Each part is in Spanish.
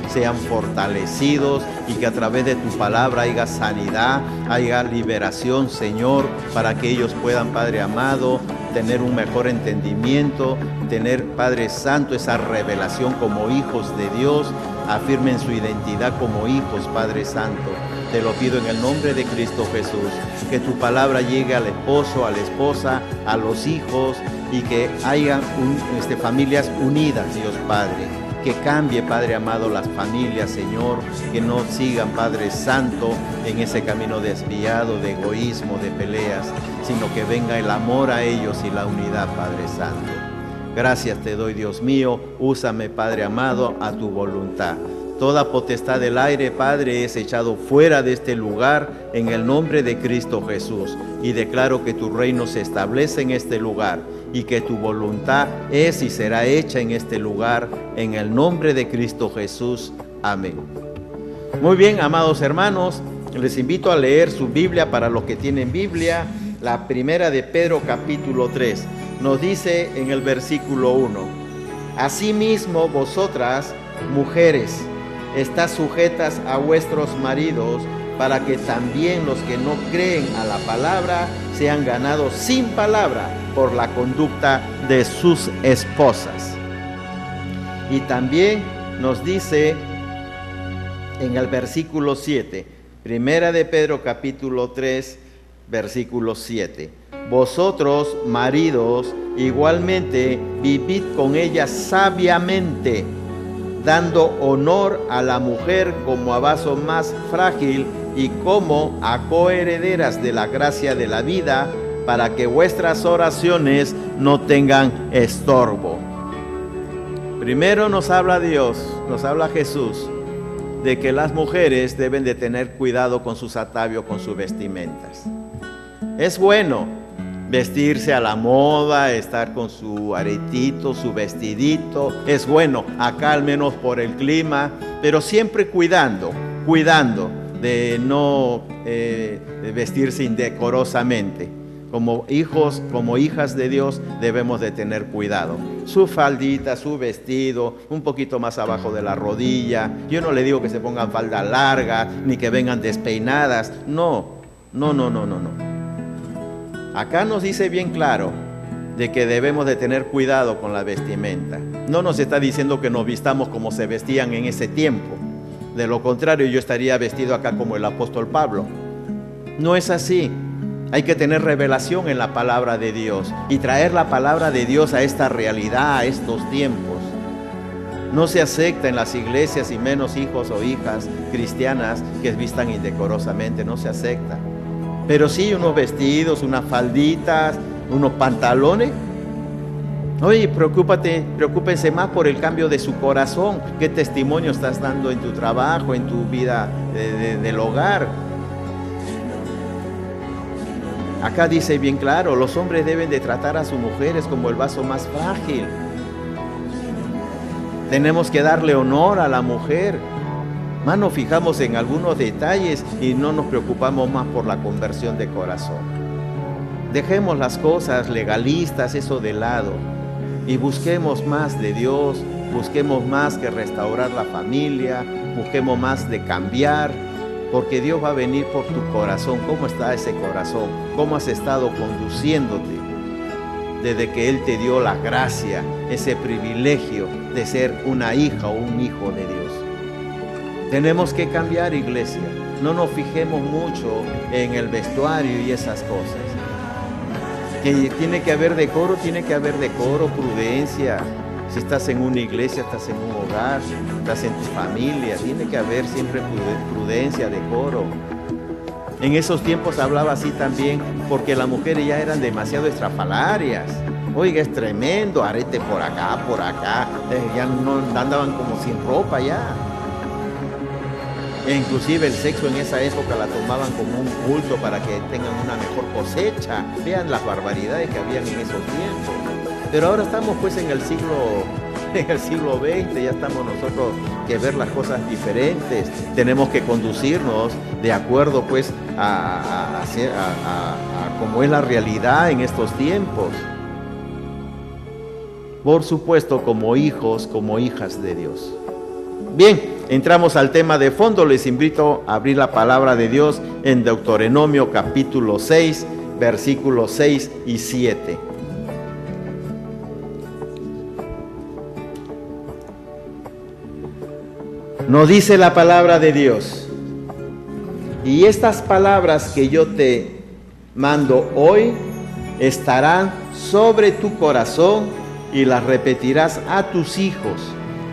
sean fortalecidos y que a través de tu palabra haya sanidad, haya liberación, Señor, para que ellos puedan, Padre amado, tener un mejor entendimiento, tener, Padre Santo, esa revelación como hijos de Dios, afirmen su identidad como hijos, Padre Santo. Te lo pido en el nombre de Cristo Jesús, que tu palabra llegue al esposo, a la esposa, a los hijos y que haya familias unidas, Dios Padre. Que cambie, Padre amado, las familias, Señor, que no sigan, Padre Santo, en ese camino desviado de egoísmo, de peleas, sino que venga el amor a ellos y la unidad, Padre Santo. Gracias te doy, Dios mío, úsame, Padre amado, a tu voluntad. Toda potestad del aire, Padre, es echado fuera de este lugar en el nombre de Cristo Jesús. Y declaro que tu reino se establece en este lugar y que tu voluntad es y será hecha en este lugar en el nombre de Cristo Jesús. Amén. Muy bien, amados hermanos, les invito a leer su Biblia para los que tienen Biblia. La primera de Pedro capítulo 3 nos dice en el versículo 1: Asimismo vosotras, mujeres, estad sujetas a vuestros maridos, para que también los que no creen a la palabra sean ganados sin palabra por la conducta de sus esposas. Y también nos dice en el versículo 7, primera de Pedro capítulo 3, versículo 7: Vosotros, maridos, igualmente vivid con ella sabiamente, dando honor a la mujer como a vaso más frágil y como a coherederas de la gracia de la vida, para que vuestras oraciones no tengan estorbo. Primero nos habla Dios, nos habla Jesús, de que las mujeres deben de tener cuidado con sus atavios, con sus vestimentas. Es bueno vestirse a la moda, estar con su aretito, su vestidito, es bueno, acá al menos por el clima, pero siempre cuidando de no vestirse indecorosamente. Como hijos, como hijas de Dios, debemos de tener cuidado. Su faldita, su vestido, un poquito más abajo de la rodilla. Yo no le digo que se pongan falda larga, ni que vengan despeinadas. No. Acá nos dice bien claro de que debemos de tener cuidado con la vestimenta. No nos está diciendo que nos vistamos como se vestían en ese tiempo. De lo contrario, yo estaría vestido acá como el apóstol Pablo. No es así. Hay que tener revelación en la palabra de Dios y traer la palabra de Dios a esta realidad, a estos tiempos. No se acepta en las iglesias, y menos hijos o hijas cristianas que vistan indecorosamente, no se acepta. Pero sí unos vestidos, unas falditas, unos pantalones. Oye, preocúpense más por el cambio de su corazón. ¿Qué testimonio estás dando en tu trabajo, en tu vida del hogar? Acá dice bien claro, los hombres deben de tratar a sus mujeres como el vaso más frágil. Tenemos que darle honor a la mujer. Más nos fijamos en algunos detalles y no nos preocupamos más por la conversión de corazón. Dejemos las cosas legalistas, eso de lado, y busquemos más de Dios, busquemos más que restaurar la familia, busquemos más de cambiar, porque Dios va a venir por tu corazón. ¿Cómo está ese corazón? ¿Cómo has estado conduciéndote desde que Él te dio la gracia, ese privilegio de ser una hija o un hijo de Dios? Tenemos que cambiar, iglesia. No nos fijemos mucho en el vestuario y esas cosas. Que tiene que haber decoro, prudencia. Si estás en una iglesia, estás en un hogar, estás en tu familia, tiene que haber siempre prudencia, decoro. En esos tiempos hablaba así también porque las mujeres ya eran demasiado estrafalarias. Oiga, es tremendo, arete por acá, ya no andaban como sin ropa ya. E inclusive el sexo en esa época la tomaban como un culto para que tengan una mejor cosecha. Vean las barbaridades que habían en esos tiempos. Pero ahora estamos pues en el siglo XX, ya estamos nosotros que ver las cosas diferentes. Tenemos que conducirnos de acuerdo pues a cómo es la realidad en estos tiempos. Por supuesto, como hijos, como hijas de Dios. Bien, entramos al tema de fondo. Les invito a abrir la palabra de Dios en Deuteronomio capítulo 6, versículos 6 y 7. Nos dice la palabra de Dios: y estas palabras que yo te mando hoy estarán sobre tu corazón y las repetirás a tus hijos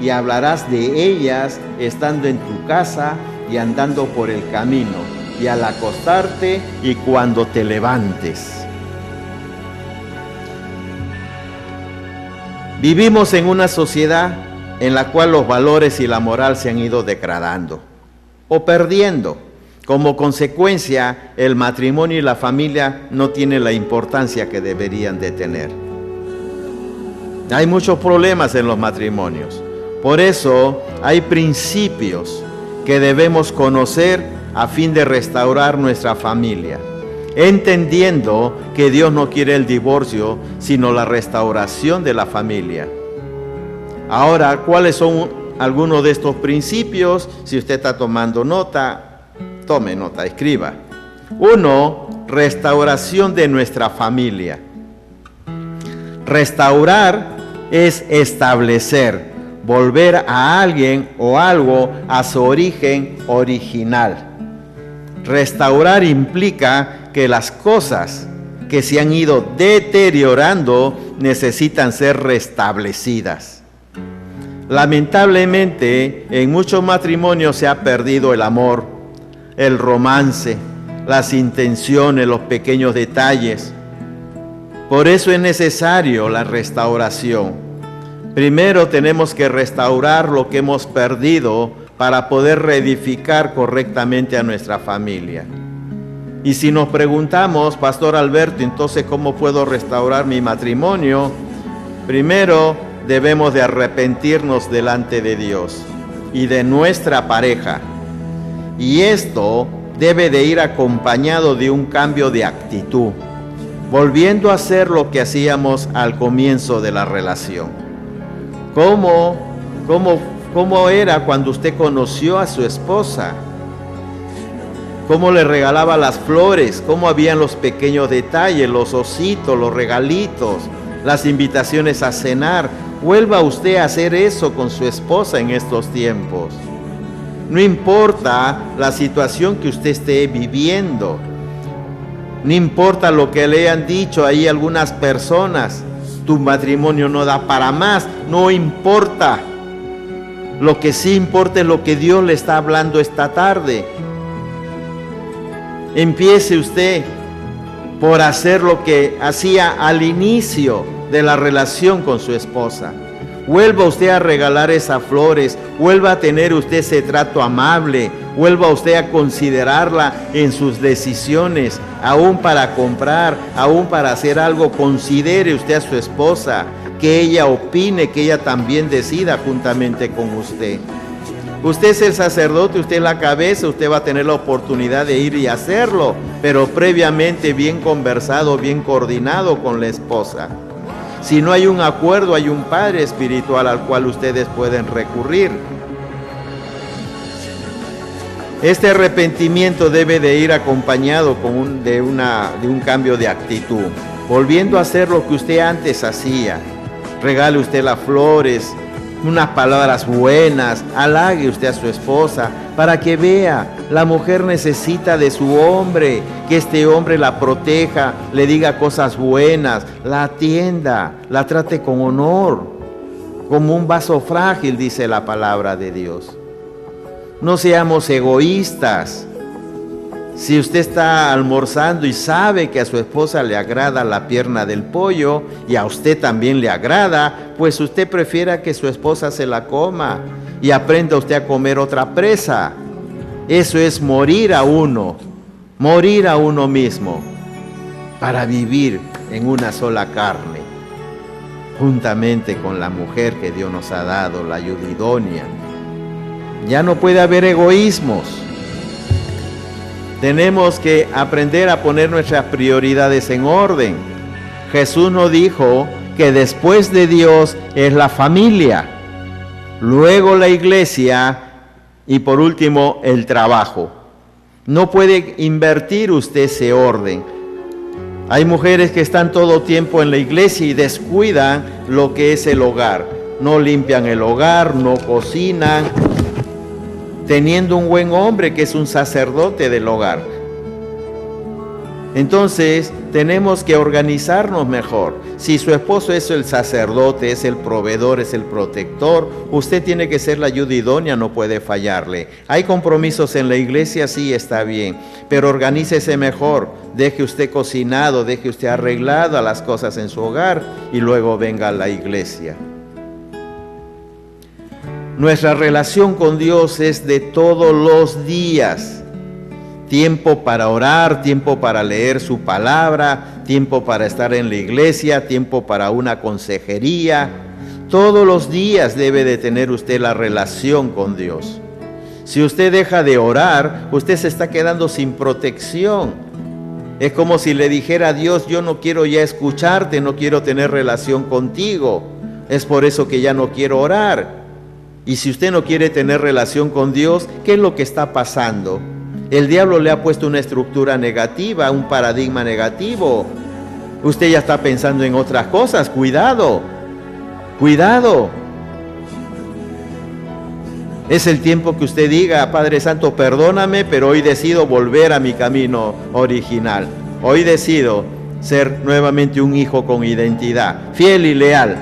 y hablarás de ellas estando en tu casa y andando por el camino y al acostarte y cuando te levantes. Vivimos en una sociedad en la cual los valores y la moral se han ido degradando o perdiendo. Como consecuencia, el matrimonio y la familia no tienen la importancia que deberían de tener. Hay muchos problemas en los matrimonios. Por eso hay principios que debemos conocer a fin de restaurar nuestra familia, entendiendo que Dios no quiere el divorcio, sino la restauración de la familia. Ahora, ¿cuáles son algunos de estos principios? Si usted está tomando nota, tome nota, escriba. 1. Restauración de nuestra familia. Restaurar es establecer, volver a alguien o algo a su origen original. Restaurar implica que las cosas que se han ido deteriorando necesitan ser restablecidas. Lamentablemente, en muchos matrimonios se ha perdido el amor, el romance, las intenciones, los pequeños detalles. Por eso es necesario la restauración. Primero tenemos que restaurar lo que hemos perdido para poder reedificar correctamente a nuestra familia. Y si nos preguntamos, Pastor Alberto, entonces, ¿cómo puedo restaurar mi matrimonio? Primero, debemos de arrepentirnos delante de Dios y de nuestra pareja. Y esto debe de ir acompañado de un cambio de actitud, volviendo a hacer lo que hacíamos al comienzo de la relación. ¿Cómo era cuando usted conoció a su esposa? ¿Cómo le regalaba las flores? ¿Cómo habían los pequeños detalles, los ositos, los regalitos, las invitaciones a cenar? Vuelva usted a hacer eso con su esposa en estos tiempos. No importa la situación que usted esté viviendo, no importa lo que le hayan dicho ahí algunas personas, tu matrimonio no da para más, no importa. Lo que sí importa es lo que Dios le está hablando esta tarde. Empiece usted por hacer lo que hacía al inicio de la relación con su esposa. Vuelva usted a regalar esas flores, vuelva a tener usted ese trato amable, vuelva usted a considerarla en sus decisiones, aún para comprar, aún para hacer algo. Considere usted a su esposa, que ella opine, que ella también decida juntamente con usted. Usted es el sacerdote, usted es la cabeza, usted va a tener la oportunidad de ir y hacerlo, pero previamente bien conversado, bien coordinado con la esposa. Si no hay un acuerdo, hay un padre espiritual al cual ustedes pueden recurrir. Este arrepentimiento debe de ir acompañado de un cambio de actitud, volviendo a hacer lo que usted antes hacía. Regale usted las flores, unas palabras buenas, halague usted a su esposa para que vea, la mujer necesita de su hombre, que este hombre la proteja, le diga cosas buenas, la atienda, la trate con honor, como un vaso frágil, dice la palabra de Dios. No seamos egoístas. Si usted está almorzando y sabe que a su esposa le agrada la pierna del pollo y a usted también le agrada, pues usted prefiera que su esposa se la coma y aprenda usted a comer otra presa. Eso es morir a uno mismo para vivir en una sola carne, juntamente con la mujer que Dios nos ha dado, la ayuda idónea. Ya no puede haber egoísmos. Tenemos que aprender a poner nuestras prioridades en orden. Jesús nos dijo que después de Dios es la familia. luego la iglesia y por último el trabajo. No puede invertir usted ese orden. Hay mujeres que están todo tiempo en la iglesia y descuidan lo que es el hogar. No limpian el hogar, no cocinan, teniendo un buen hombre que es un sacerdote del hogar. Entonces, tenemos que organizarnos mejor. Si su esposo es el sacerdote, es el proveedor, es el protector, usted tiene que ser la ayuda idónea, no puede fallarle. Hay compromisos en la iglesia, sí, está bien, pero organícese mejor. Deje usted cocinado, deje usted arreglado las cosas en su hogar y luego venga a la iglesia. Nuestra relación con Dios es de todos los días. Tiempo para orar, tiempo para leer su palabra, tiempo para estar en la iglesia, tiempo para una consejería. Todos los días debe de tener usted la relación con Dios. Si usted deja de orar, usted se está quedando sin protección. Es como si le dijera a Dios, yo no quiero ya escucharte, no quiero tener relación contigo. Es por eso que ya no quiero orar. Y si usted no quiere tener relación con Dios, ¿qué es lo que está pasando? El diablo le ha puesto una estructura negativa, un paradigma negativo. Usted ya está pensando en otras cosas. Cuidado, cuidado. Es el tiempo que usted diga, Padre Santo, perdóname, pero hoy decido volver a mi camino original. Hoy decido ser nuevamente un hijo con identidad, fiel y leal.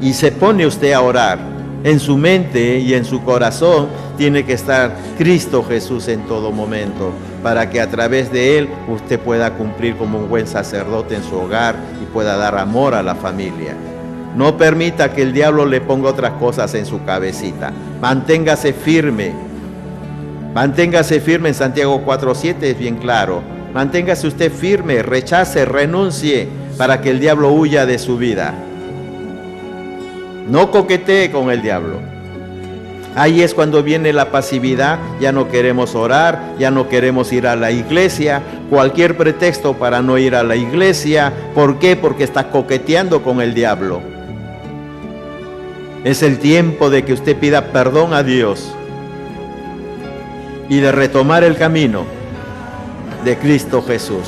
Y se pone usted a orar. En su mente y en su corazón tiene que estar Cristo Jesús en todo momento, para que a través de Él usted pueda cumplir como un buen sacerdote en su hogar y pueda dar amor a la familia. No permita que el diablo le ponga otras cosas en su cabecita. Manténgase firme. Manténgase firme. En Santiago 4:7 es bien claro. Manténgase usted firme, rechace, renuncie, para que el diablo huya de su vida. No coquetee con el diablo. Ahí es cuando viene la pasividad. Ya no queremos orar, ya no queremos ir a la iglesia. Cualquier pretexto para no ir a la iglesia. ¿Por qué? Porque está coqueteando con el diablo. Es el tiempo de que usted pida perdón a Dios y de retomar el camino de Cristo Jesús.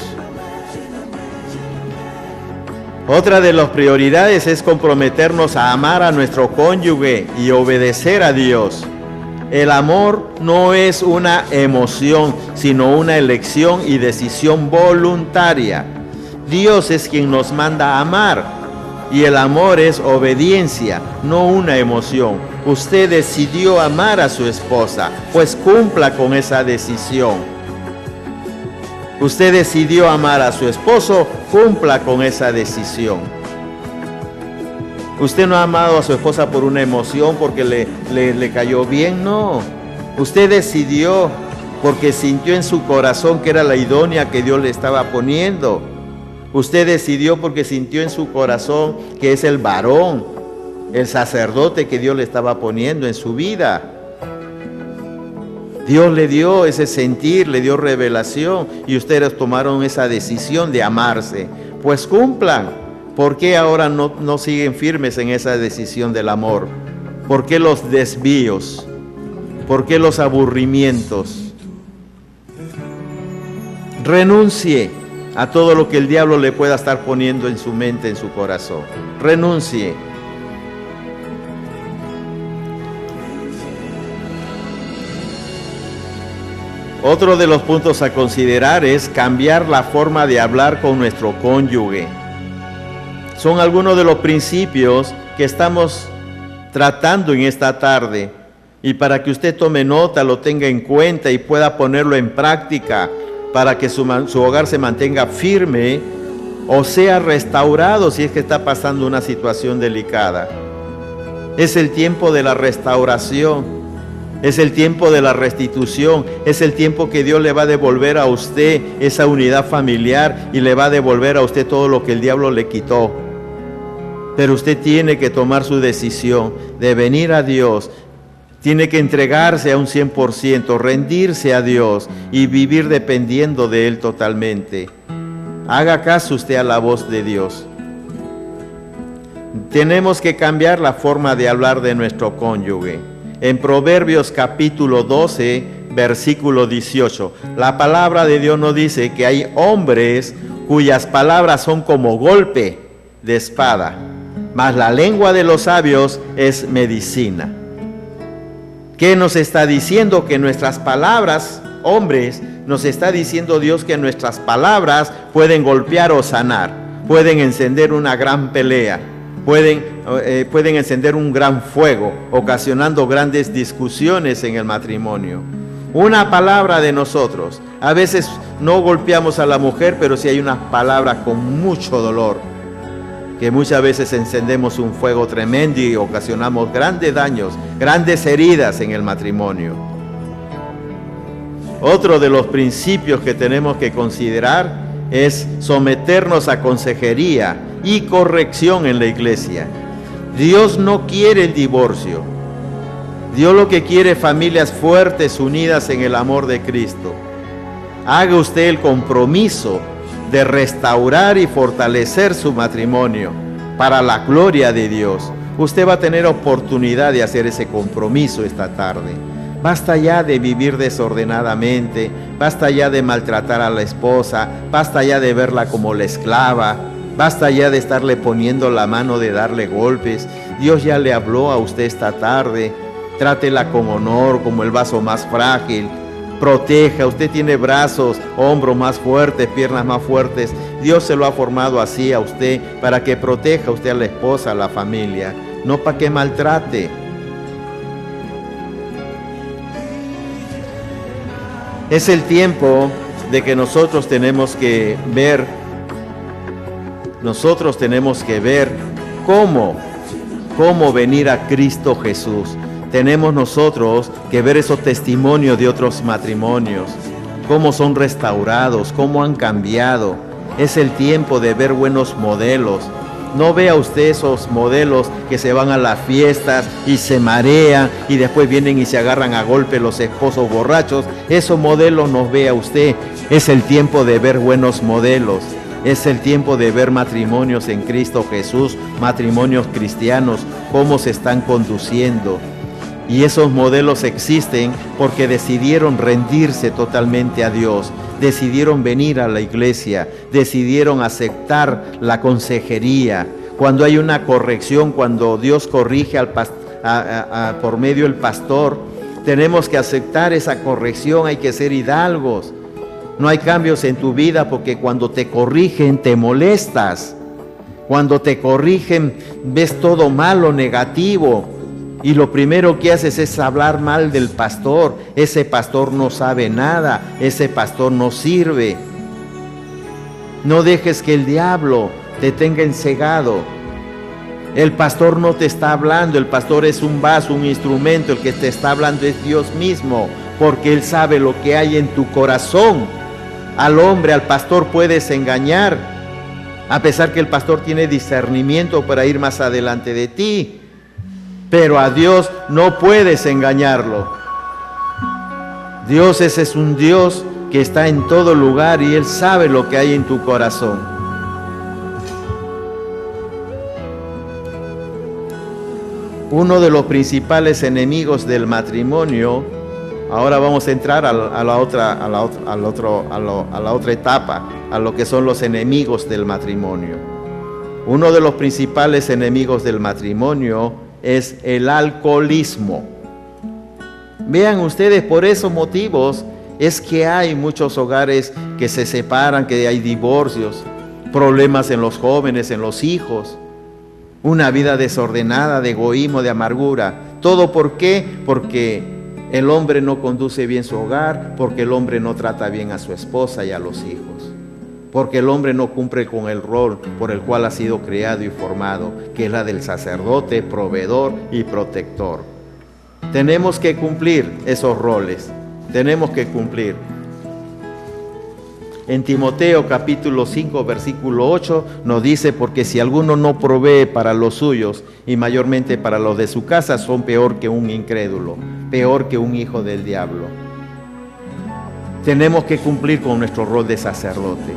Otra de las prioridades es comprometernos a amar a nuestro cónyuge y obedecer a Dios. El amor no es una emoción, sino una elección y decisión voluntaria. Dios es quien nos manda a amar y el amor es obediencia, no una emoción. Usted decidió amar a su esposa, pues cumpla con esa decisión. Usted decidió amar a su esposo, cumpla con esa decisión. Usted no ha amado a su esposa por una emoción, porque le cayó bien, no. Usted decidió porque sintió en su corazón que era la idónea que Dios le estaba poniendo. Usted decidió porque sintió en su corazón que es el varón, el sacerdote que Dios le estaba poniendo en su vida. Dios le dio ese sentir, le dio revelación y ustedes tomaron esa decisión de amarse. Pues cumplan. ¿Por qué ahora no siguen firmes en esa decisión del amor? ¿Por qué los desvíos? ¿Por qué los aburrimientos? Renuncie a todo lo que el diablo le pueda estar poniendo en su mente, en su corazón. Renuncie. Otro de los puntos a considerar es cambiar la forma de hablar con nuestro cónyuge. Son algunos de los principios que estamos tratando en esta tarde, y para que usted tome nota, lo tenga en cuenta y pueda ponerlo en práctica para que su hogar se mantenga firme o sea restaurado si es que está pasando una situación delicada. Es el tiempo de la restauración. Es el tiempo de la restitución, es el tiempo que Dios le va a devolver a usted esa unidad familiar y le va a devolver a usted todo lo que el diablo le quitó. Pero usted tiene que tomar su decisión de venir a Dios, tiene que entregarse a un 100%, rendirse a Dios y vivir dependiendo de Él totalmente. Haga caso usted a la voz de Dios. Tenemos que cambiar la forma de hablar de nuestro cónyuge. En Proverbios capítulo 12, versículo 18, la palabra de Dios nos dice que hay hombres cuyas palabras son como golpe de espada, mas la lengua de los sabios es medicina. ¿Qué nos está diciendo? Que nuestras palabras, hombres, nos está diciendo Dios que nuestras palabras pueden golpear o sanar, pueden encender una gran pelea, pueden encender un gran fuego, ocasionando grandes discusiones en el matrimonio. Una palabra de nosotros, a veces no golpeamos a la mujer, pero sí hay unas palabras con mucho dolor, que muchas veces encendemos un fuego tremendo y ocasionamos grandes daños, grandes heridas en el matrimonio. Otro de los principios que tenemos que considerar es someternos a consejería y corrección en la iglesia. Dios no quiere el divorcio. Dios lo que quiere es familias fuertes, unidas en el amor de Cristo. Haga usted el compromiso de restaurar y fortalecer su matrimonio para la gloria de Dios. Usted va a tener oportunidad de hacer ese compromiso esta tarde. Basta ya de vivir desordenadamente, basta ya de maltratar a la esposa, basta ya de verla como la esclava, basta ya de estarle poniendo la mano, de darle golpes. Dios ya le habló a usted esta tarde. Trátela con honor, como el vaso más frágil. Proteja, usted tiene brazos, hombros más fuertes, piernas más fuertes. Dios se lo ha formado así a usted para que proteja usted a la esposa, a la familia, no para que maltrate. Es el tiempo de que nosotros tenemos que ver cómo venir a Cristo Jesús. Tenemos nosotros que ver esos testimonios de otros matrimonios, cómo son restaurados, cómo han cambiado. Es el tiempo de ver buenos modelos. No vea usted esos modelos que se van a las fiestas y se marean y después vienen y se agarran a golpe los esposos borrachos. Esos modelos no vea usted. Es el tiempo de ver buenos modelos. Es el tiempo de ver matrimonios en Cristo Jesús, matrimonios cristianos, cómo se están conduciendo. Y esos modelos existen porque decidieron rendirse totalmente a Dios, decidieron venir a la iglesia, decidieron aceptar la consejería. Cuando hay una corrección, cuando Dios corrige por medio del pastor, tenemos que aceptar esa corrección, hay que ser hidalgos. No hay cambios en tu vida porque cuando te corrigen te molestas. Cuando te corrigen ves todo malo, negativo. Y lo primero que haces es hablar mal del pastor. Ese pastor no sabe nada, ese pastor no sirve. No dejes que el diablo te tenga encegado. El pastor no te está hablando, el pastor es un vaso, un instrumento. El que te está hablando es Dios mismo, porque Él sabe lo que hay en tu corazón. Al hombre, al pastor puedes engañar, a pesar que el pastor tiene discernimiento para ir más adelante de ti. Pero a Dios no puedes engañarlo. Dios, ese es un Dios que está en todo lugar y Él sabe lo que hay en tu corazón. Uno de los principales enemigos del matrimonio, ahora vamos a entrar a la otra etapa, a lo que son los enemigos del matrimonio. Uno de los principales enemigos del matrimonio es el alcoholismo. Vean ustedes, por esos motivos es que hay muchos hogares que se separan, que hay divorcios, problemas en los jóvenes, en los hijos, una vida desordenada, de egoísmo, de amargura. ¿Todo por qué? Porque el hombre no conduce bien su hogar, porque el hombre no trata bien a su esposa y a los hijos, porque el hombre no cumple con el rol por el cual ha sido creado y formado, que es la del sacerdote, proveedor y protector. Tenemos que cumplir esos roles, tenemos que cumplir. En Timoteo capítulo 5 versículo 8 nos dice: porque si alguno no provee para los suyos y mayormente para los de su casa, son peor que un incrédulo, peor que un hijo del diablo. Tenemos que cumplir con nuestro rol de sacerdote.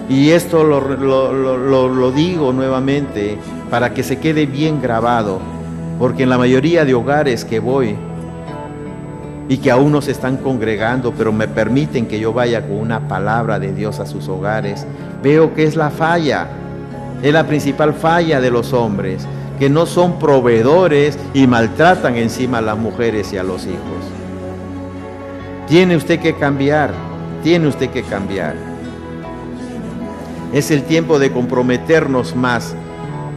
Y esto lo digo nuevamente para que se quede bien grabado, porque en la mayoría de hogares que voy y que aún no se están congregando, pero me permiten que yo vaya con una palabra de Dios a sus hogares, veo que es la falla, es la principal falla de los hombres, que no son proveedores y maltratan encima a las mujeres y a los hijos. Tiene usted que cambiar, tiene usted que cambiar. Es el tiempo de comprometernos más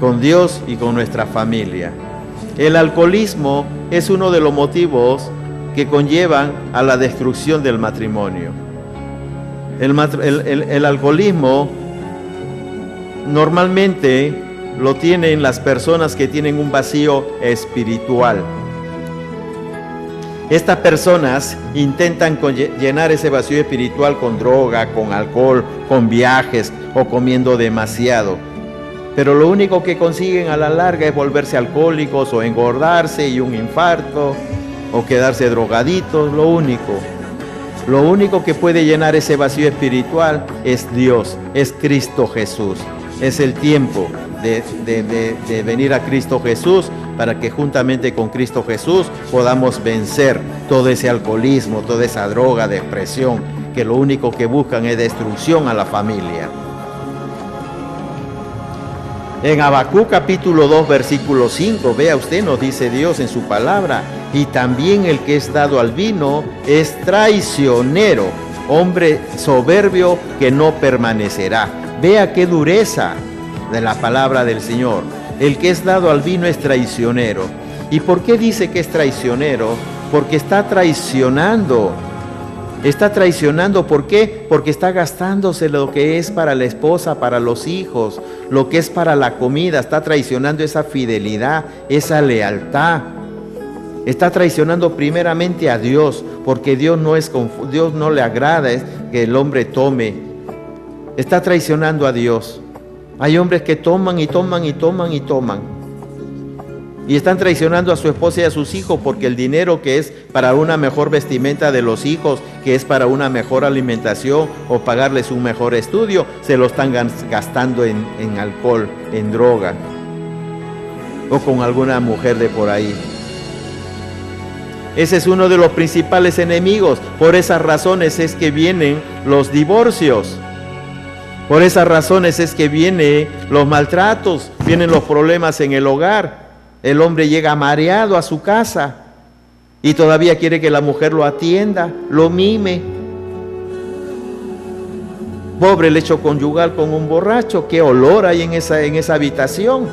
con Dios y con nuestra familia. El alcoholismo es uno de los motivos que conllevan a la destrucción del matrimonio. El alcoholismo normalmente lo tienen las personas que tienen un vacío espiritual. Estas personas intentan llenar ese vacío espiritual con droga, con alcohol, con viajes o comiendo demasiado. Pero lo único que consiguen a la larga es volverse alcohólicos o engordarse y un infarto o quedarse drogaditos. Lo único que puede llenar ese vacío espiritual es Dios, es Cristo Jesús. Es el tiempo de venir a Cristo Jesús para que juntamente con Cristo Jesús podamos vencer todo ese alcoholismo, toda esa droga, depresión, que lo único que buscan es destrucción a la familia. En Habacuc capítulo 2 versículo 5, vea usted, nos dice Dios en su palabra: y también el que es dado al vino es traicionero, hombre soberbio que no permanecerá. Vea qué dureza de la palabra del Señor. El que es dado al vino es traicionero. ¿Y por qué dice que es traicionero? Porque está traicionando. Está traicionando, ¿por qué? Porque está gastándose lo que es para la esposa, para los hijos, lo que es para la comida. Está traicionando esa fidelidad, esa lealtad. Está traicionando primeramente a Dios, porque Dios no le agrada que el hombre tome. Está traicionando a Dios. Hay hombres que toman y toman y toman y toman. Y están traicionando a su esposa y a sus hijos, porque el dinero que es para una mejor vestimenta de los hijos, que es para una mejor alimentación o pagarles un mejor estudio, se lo están gastando en alcohol, en droga o con alguna mujer de por ahí. Ese es uno de los principales enemigos. Por esas razones es que vienen los divorcios. Por esas razones es que vienen los maltratos, vienen los problemas en el hogar. El hombre llega mareado a su casa y todavía quiere que la mujer lo atienda, lo mime. Pobre lecho conyugal con un borracho, qué olor hay en esa habitación.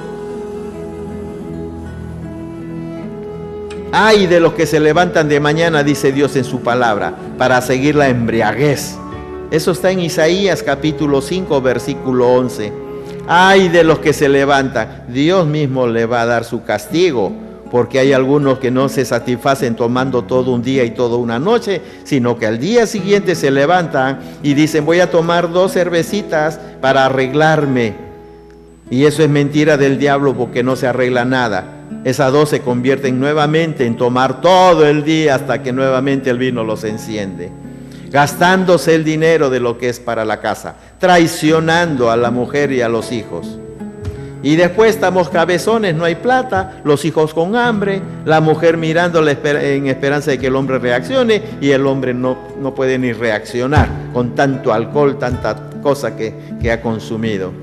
Ay de los que se levantan de mañana, dice Dios en su palabra, para seguir la embriaguez. Eso está en Isaías capítulo 5, versículo 11. Ay de los que se levantan, Dios mismo le va a dar su castigo, porque hay algunos que no se satisfacen tomando todo un día y toda una noche, sino que al día siguiente se levantan y dicen: voy a tomar 2 cervecitas para arreglarme. Y eso es mentira del diablo, porque no se arregla nada. Esas 2 se convierten nuevamente en tomar todo el día hasta que nuevamente el vino los enciende, gastándose el dinero de lo que es para la casa, traicionando a la mujer y a los hijos. Y después estamos cabezones, no hay plata, los hijos con hambre, la mujer mirándole en esperanza de que el hombre reaccione, y el hombre no puede ni reaccionar con tanto alcohol, tanta cosa que ha consumido.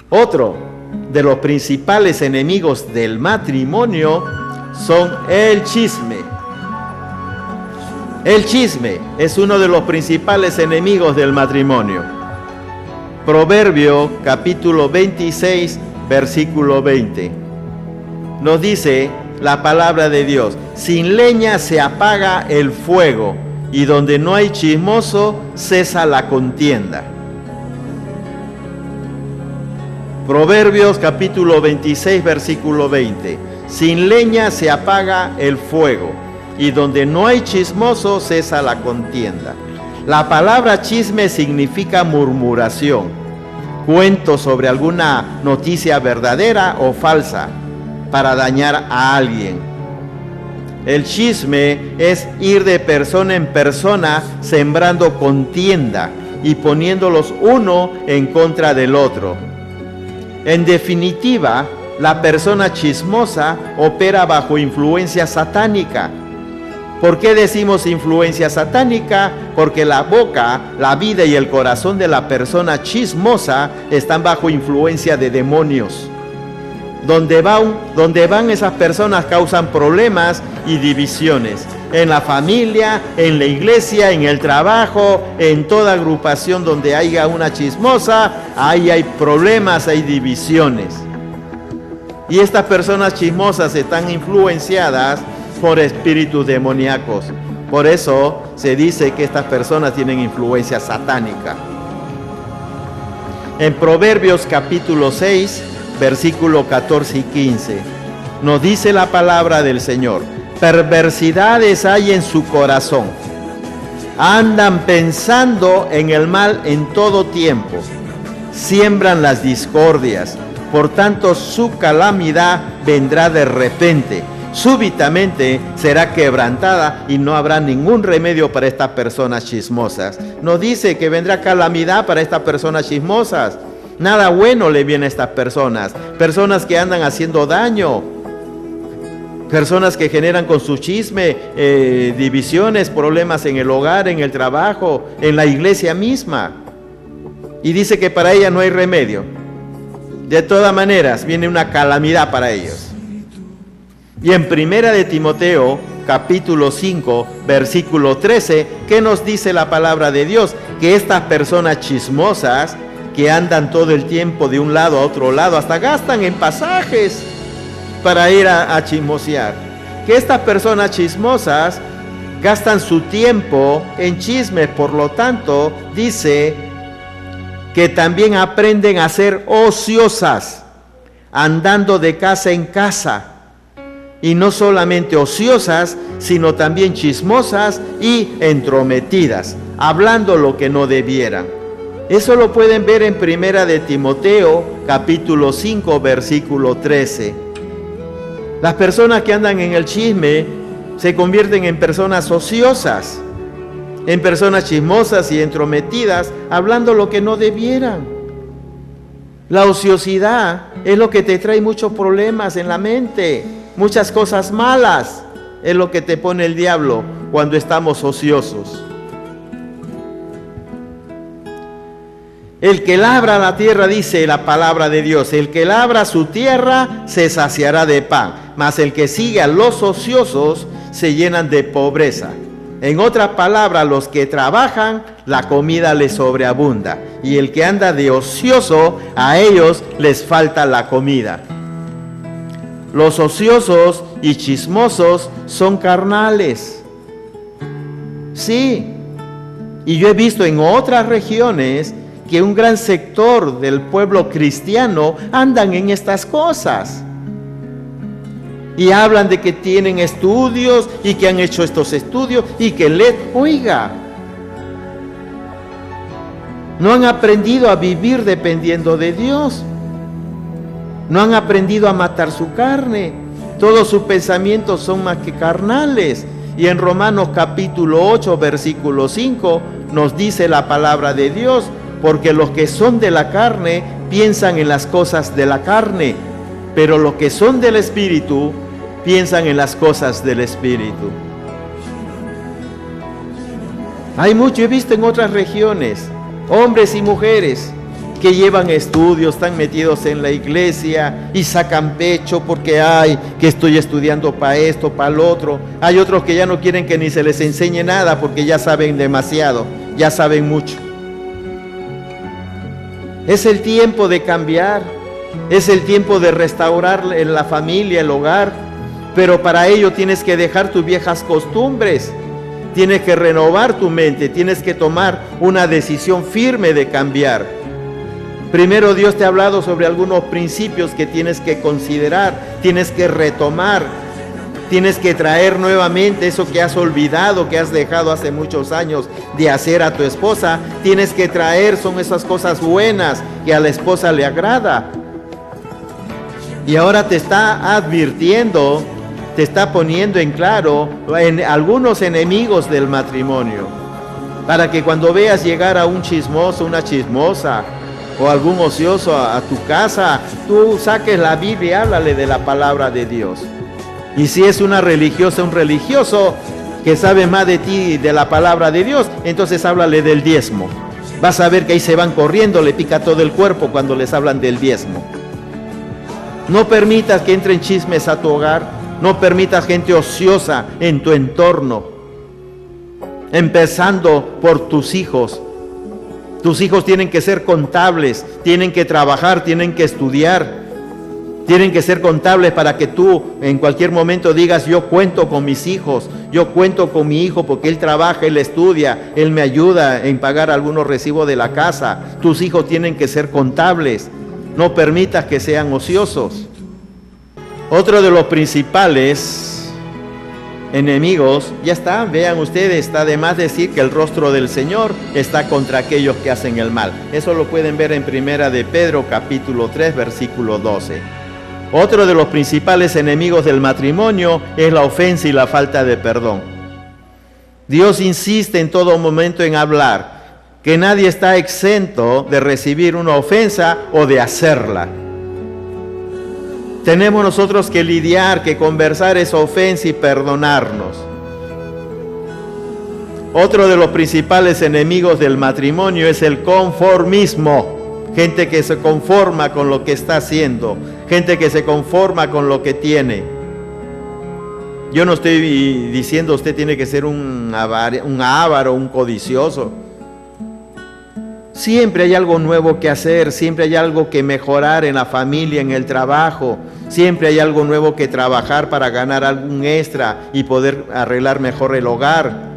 Otro de los principales enemigos del matrimonio son el chisme. El chisme es uno de los principales enemigos del matrimonio. Proverbio capítulo 26, versículo 20. Nos dice la palabra de Dios: sin leña se apaga el fuego, y donde no hay chismoso cesa la contienda. Proverbios capítulo 26, versículo 20. Sin leña se apaga el fuego, y donde no hay chismoso cesa la contienda. La palabra chisme significa murmuración, cuento sobre alguna noticia verdadera o falsa para dañar a alguien. El chisme es ir de persona en persona sembrando contienda y poniéndolos uno en contra del otro. En definitiva, la persona chismosa opera bajo influencia satánica. ¿Por qué decimos influencia satánica? Porque la boca, la vida y el corazón de la persona chismosa están bajo influencia de demonios. Donde van esas personas causan problemas y divisiones. En la familia, en la iglesia, en el trabajo, en toda agrupación donde haya una chismosa, ahí hay problemas, hay divisiones. Y estas personas chismosas están influenciadas por espíritus demoníacos. Por eso se dice que estas personas tienen influencia satánica. En Proverbios capítulo 6, versículo 14 y 15, nos dice la palabra del Señor: perversidades hay en su corazón, andan pensando en el mal en todo tiempo, siembran las discordias, por tanto su calamidad vendrá de repente, súbitamente será quebrantada y no habrá ningún remedio para estas personas chismosas. Nos dice que vendrá calamidad para estas personas chismosas. Nada bueno le viene a estas personas, personas que andan haciendo daño, personas que generan con su chisme divisiones, problemas en el hogar, en el trabajo, en la iglesia misma. Y dice que para ella no hay remedio. De todas maneras, viene una calamidad para ellos. Y en Primera de Timoteo, capítulo 5, versículo 13, ¿qué nos dice la palabra de Dios? Que estas personas chismosas, que andan todo el tiempo de un lado a otro lado, hasta gastan en pasajes para ir a chismosear. Que estas personas chismosas gastan su tiempo en chismes, por lo tanto, dice que también aprenden a ser ociosas, andando de casa en casa. Y no solamente ociosas, sino también chismosas y entrometidas, hablando lo que no debieran. Eso lo pueden ver en Primera de Timoteo, capítulo 5, versículo 13. Las personas que andan en el chisme se convierten en personas ociosas, en personas chismosas y entrometidas, hablando lo que no debieran. La ociosidad es lo que te trae muchos problemas en la mente, muchas cosas malas es lo que te pone el diablo cuando estamos ociosos. El que labra la tierra, dice la palabra de Dios, el que labra su tierra se saciará de pan, mas el que sigue a los ociosos se llenan de pobreza. En otras palabras, los que trabajan, la comida les sobreabunda, y el que anda de ocioso, a ellos les falta la comida. Los ociosos y chismosos son carnales. Sí, y yo he visto en otras regiones que un gran sector del pueblo cristiano andan en estas cosas. Y hablan de que tienen estudios y que han hecho estos estudios y que oiga, no han aprendido a vivir dependiendo de Dios. No han aprendido a matar su carne. Todos sus pensamientos son más que carnales. Y en Romanos capítulo 8, versículo 5, nos dice la palabra de Dios: porque los que son de la carne piensan en las cosas de la carne, pero los que son del Espíritu piensan en las cosas del Espíritu. Hay mucho, he visto en otras regiones, hombres y mujeres que llevan estudios, están metidos en la iglesia y sacan pecho porque que estoy estudiando para esto, para lo otro. Hay otros que ya no quieren que ni se les enseñe nada porque ya saben demasiado, ya saben mucho. Es el tiempo de cambiar, es el tiempo de restaurar en la familia, el hogar, pero para ello tienes que dejar tus viejas costumbres, tienes que renovar tu mente, tienes que tomar una decisión firme de cambiar. Primero Dios te ha hablado sobre algunos principios que tienes que considerar, tienes que retomar, tienes que traer nuevamente eso que has olvidado, que has dejado hace muchos años de hacer a tu esposa. Tienes que traer, son esas cosas buenas que a la esposa le agrada. Y ahora te está advirtiendo, te está poniendo en claro en algunos enemigos del matrimonio. para que cuando veas llegar a un chismoso, una chismosa o algún ocioso a tu casa, tú saques la Biblia y háblale de la palabra de Dios. Y si es una religiosa, un religioso que sabe más de ti y de la palabra de Dios, entonces háblale del diezmo. Vas a ver que ahí se van corriendo, le pica todo el cuerpo cuando les hablan del diezmo. No permitas que entren chismes a tu hogar, no permitas gente ociosa en tu entorno, empezando por tus hijos. Tus hijos tienen que ser contables, tienen que trabajar, tienen que estudiar, tienen que ser contables para que tú en cualquier momento digas: yo cuento con mis hijos, yo cuento con mi hijo porque él trabaja, él estudia, él me ayuda en pagar algunos recibos de la casa. Tus hijos tienen que ser contables, no permitas que sean ociosos. Otro de los principales enemigos, ya está, vean ustedes, está de más decir que el rostro del Señor está contra aquellos que hacen el mal. Eso lo pueden ver en Primera de Pedro, capítulo 3, versículo 12. Otro de los principales enemigos del matrimonio es la ofensa y la falta de perdón. Dios insiste en todo momento en hablar que nadie está exento de recibir una ofensa o de hacerla. Tenemos nosotros que lidiar, que conversar esa ofensa y perdonarnos. Otro de los principales enemigos del matrimonio es el conformismo. Gente que se conforma con lo que está haciendo, gente que se conforma con lo que tiene. Yo no estoy diciendo usted tiene que ser un avaro, un codicioso. Siempre hay algo nuevo que hacer, siempre hay algo que mejorar en la familia, en el trabajo. Siempre hay algo nuevo que trabajar para ganar algún extra y poder arreglar mejor el hogar.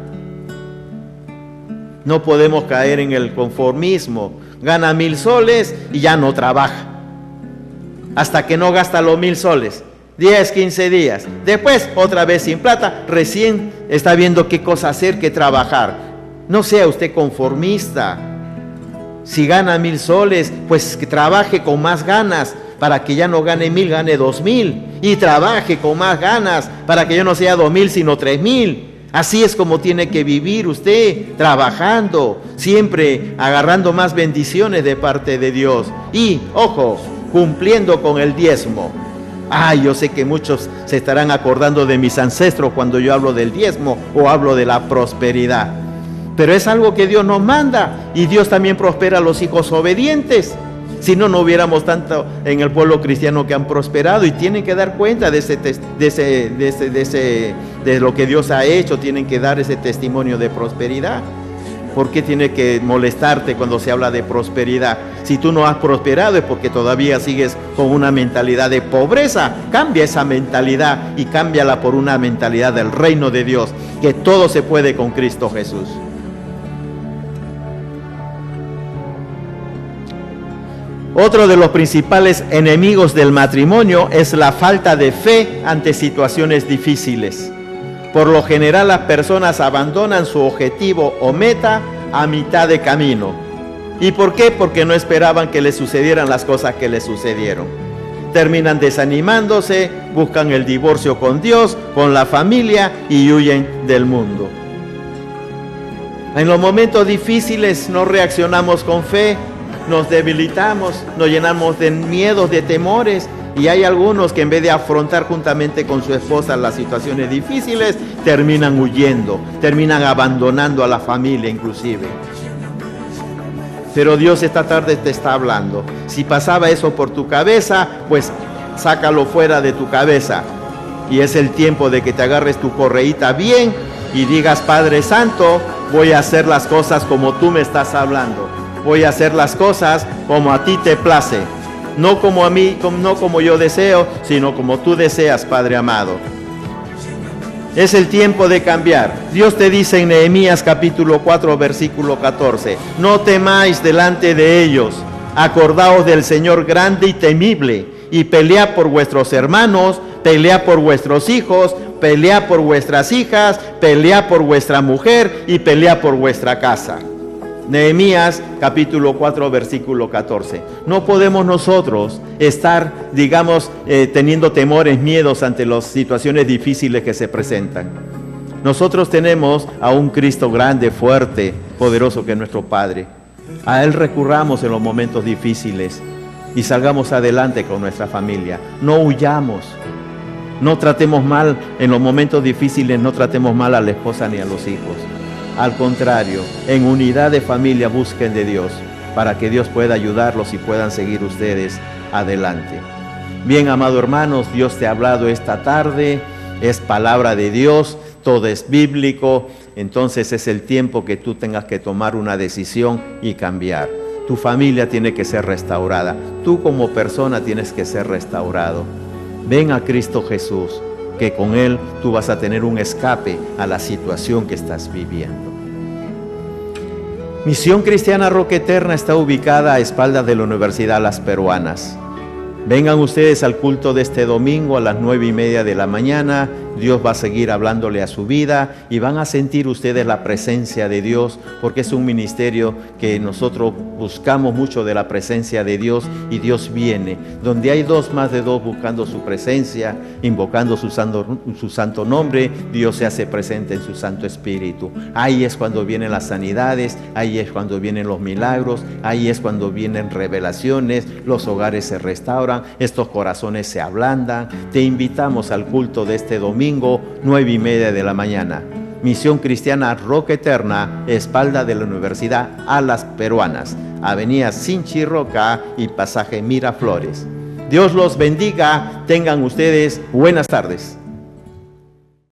No podemos caer en el conformismo. Gana 1,000 soles y ya no trabaja. Hasta que no gasta los 1,000 soles. 10, 15 días. Después, otra vez sin plata, recién está viendo qué cosa hacer, qué trabajar. No sea usted conformista. Si gana 1,000 soles, pues que trabaje con más ganas para que ya no gane 1,000, gane 2,000. Y trabaje con más ganas para que ya no sea 2,000, sino 3,000. Así es como tiene que vivir usted, trabajando, siempre agarrando más bendiciones de parte de Dios. Y, ojo, cumpliendo con el diezmo. Yo sé que muchos se estarán acordando de mis ancestros cuando yo hablo del diezmo o hablo de la prosperidad. Pero es algo que Dios nos manda, y Dios también prospera a los hijos obedientes. Si no, no hubiéramos tanto en el pueblo cristiano que han prosperado, y tienen que dar cuenta de lo que Dios ha hecho. Tienen que dar ese testimonio de prosperidad. ¿Por qué tiene que molestarte cuando se habla de prosperidad? Si tú no has prosperado es porque todavía sigues con una mentalidad de pobreza. Cambia esa mentalidad y cámbiala por una mentalidad del reino de Dios, que todo se puede con Cristo Jesús. Otro de los principales enemigos del matrimonio es la falta de fe ante situaciones difíciles. Por lo general, las personas abandonan su objetivo o meta a mitad de camino. ¿Y por qué? Porque no esperaban que les sucedieran las cosas que les sucedieron. Terminan desanimándose, buscan el divorcio con Dios, con la familia, y huyen del mundo. En los momentos difíciles no reaccionamos con fe, nos debilitamos, nos llenamos de miedos, de temores, y hay algunos que en vez de afrontar juntamente con su esposa las situaciones difíciles, terminan huyendo, terminan abandonando a la familia inclusive. Pero Dios esta tarde te está hablando. Si pasaba eso por tu cabeza, pues sácalo fuera de tu cabeza. Y es el tiempo de que te agarres tu correíta bien y digas: Padre Santo, voy a hacer las cosas como tú me estás hablando. Voy a hacer las cosas como a ti te place. No como a mí, no como yo deseo, sino como tú deseas, Padre amado. Es el tiempo de cambiar. Dios te dice en Nehemías capítulo 4, versículo 14: no temáis delante de ellos, acordaos del Señor grande y temible, y pelead por vuestros hermanos, pelead por vuestros hijos, pelead por vuestras hijas, pelead por vuestra mujer y pelead por vuestra casa. Nehemías capítulo 4 versículo 14. No podemos nosotros estar, teniendo temores, miedos ante las situaciones difíciles que se presentan. Nosotros tenemos a un Cristo grande, fuerte, poderoso, que es nuestro Padre. A Él recurramos en los momentos difíciles y salgamos adelante con nuestra familia. No huyamos, no tratemos mal en los momentos difíciles, no tratemos mal a la esposa ni a los hijos. Al contrario, en unidad de familia busquen de Dios para que Dios pueda ayudarlos y puedan seguir ustedes adelante. Bien, amado hermanos, Dios te ha hablado esta tarde, es palabra de Dios, todo es bíblico, entonces es el tiempo que tú tengas que tomar una decisión y cambiar. Tu familia tiene que ser restaurada, tú como persona tienes que ser restaurado. Ven a Cristo Jesús, que con Él tú vas a tener un escape a la situación que estás viviendo. Misión Cristiana Roca Eterna está ubicada a espaldas de la Universidad Las Peruanas. Vengan ustedes al culto de este domingo a las 9:30 de la mañana. Dios va a seguir hablándole a su vida y van a sentir ustedes la presencia de Dios, porque es un ministerio que nosotros buscamos mucho de la presencia de Dios, y Dios viene. Donde hay más de dos buscando su presencia, invocando su santo nombre, Dios se hace presente en su Santo Espíritu. Ahí es cuando vienen las sanidades, ahí es cuando vienen los milagros, ahí es cuando vienen revelaciones, los hogares se restauran, estos corazones se ablandan. Te invitamos al culto de este domingo, 9:30 de la mañana. Misión Cristiana Roca Eterna, espalda de la Universidad a Las Peruanas, Avenida Sinchi Roca y Pasaje Miraflores. Dios los bendiga, tengan ustedes buenas tardes.